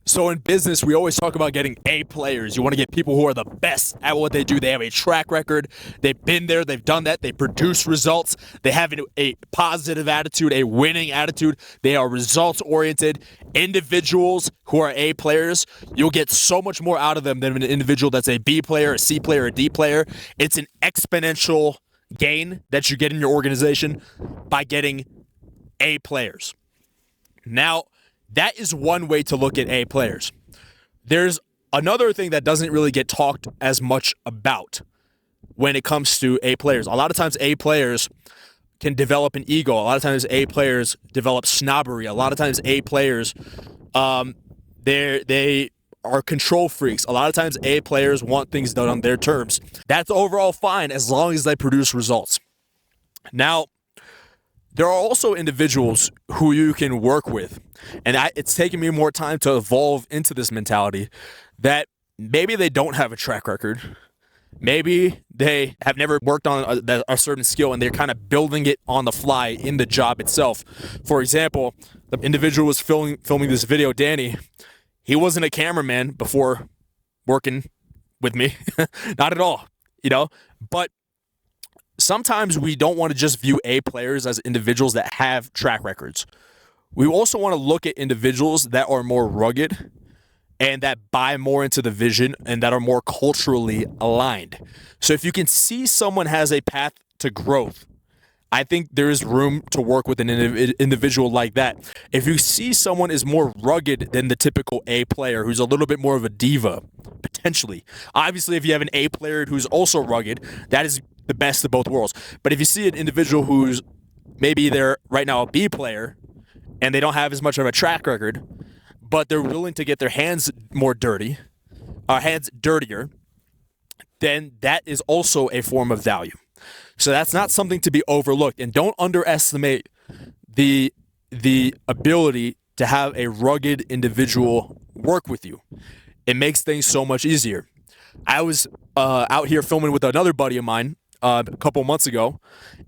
So in business, we always talk about getting A players. You want to get people who are the best at what they do. They have a track record. They've been there. They've done that. They produce results. They have a positive attitude, a winning attitude. They are results-oriented individuals who are A players. You'll get so much more out of them than an individual that's a B player, a C player, a D player. It's an exponential gain that you get in your organization by getting A players. Now, that is one way to look at A players. There's another thing that doesn't really get talked as much about when it comes to A players. A lot of times A players can develop an ego. A lot of times A players develop snobbery. A lot of times A players, they are control freaks. A lot of times A players want things done on their terms. That's overall fine as long as they produce results. Now, there are also individuals who you can work with, and it's taken me more time to evolve into this mentality that maybe they don't have a track record. Maybe they have never worked on a certain skill and they're kind of building it on the fly in the job itself. For example, the individual was filming this video, Danny. He wasn't a cameraman before working with me. Not at all, but sometimes we don't want to just view A players as individuals that have track records. We also want to look at individuals that are more rugged and that buy more into the vision and that are more culturally aligned. So if you can see someone has a path to growth, I think there is room to work with an individual like that. If you see someone is more rugged than the typical A player, who's a little bit more of a diva, potentially. Obviously, if you have an A player who's also rugged, that is the best of both worlds. But if you see an individual who's maybe they're right now a B player and they don't have as much of a track record, but they're willing to get their hands dirtier, then that is also a form of value. So that's not something to be overlooked. And don't underestimate the ability to have a rugged individual work with you. It makes things so much easier. I was out here filming with another buddy of mine a couple months ago,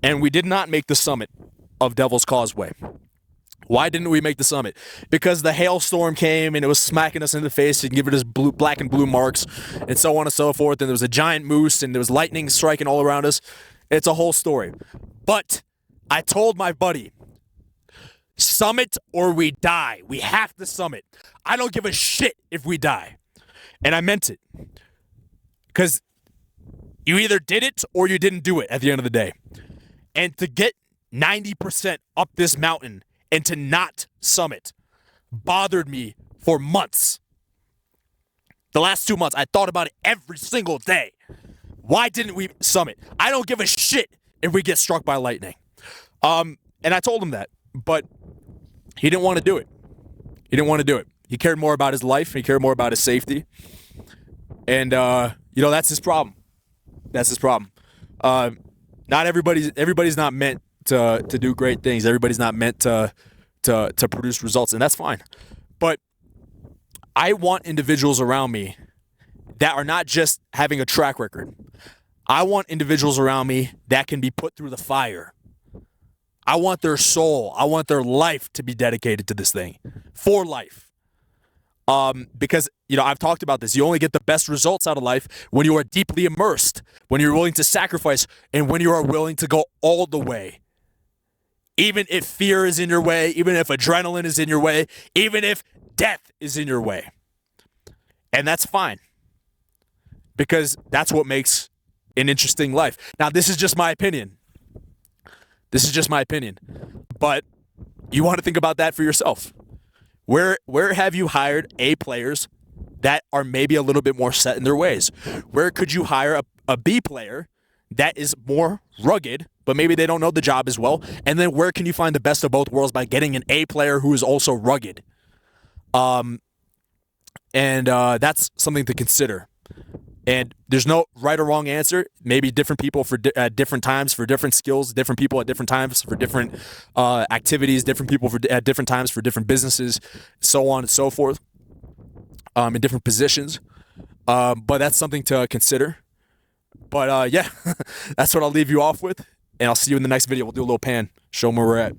and we did not make the summit of Devil's Causeway. Why didn't we make the summit? Because the hailstorm came and it was smacking us in the face and giving us black and blue marks and so on and so forth. And there was a giant moose and there was lightning striking all around us. It's a whole story. But I told my buddy, summit or we die. We have to summit. I don't give a shit if we die. And I meant it. Because you either did it or you didn't do it at the end of the day. And to get 90% up this mountain and to not summit bothered me for months. The last 2 months, I thought about it every single day. Why didn't we summit? I don't give a shit if we get struck by lightning. And I told him that, but he didn't want to do it. He cared more about his life. He cared more about his safety. And, that's his problem. Not everybody's not meant to do great things. Everybody's not meant to produce results, and that's fine. But I want individuals around me that are not just having a track record. I want individuals around me that can be put through the fire. I want their soul. I want their life to be dedicated to this thing for life. Because, I've talked about this. You only get the best results out of life when you are deeply immersed, when you're willing to sacrifice, and when you are willing to go all the way. Even if fear is in your way, even if adrenaline is in your way, even if death is in your way. And that's fine. Because that's what makes an interesting life. Now, this is just my opinion. But you want to think about that for yourself. Where have you hired A players that are maybe a little bit more set in their ways? Where could you hire a B player that is more rugged, but maybe they don't know the job as well? And then where can you find the best of both worlds by getting an A player who is also rugged? That's something to consider. And there's no right or wrong answer. Maybe different people at different times for different skills, different people at different times for different activities, different people at different times for different businesses, so on and so forth, in different positions. But that's something to consider. But that's what I'll leave you off with. And I'll see you in the next video. We'll do a little pan, show them where we're at.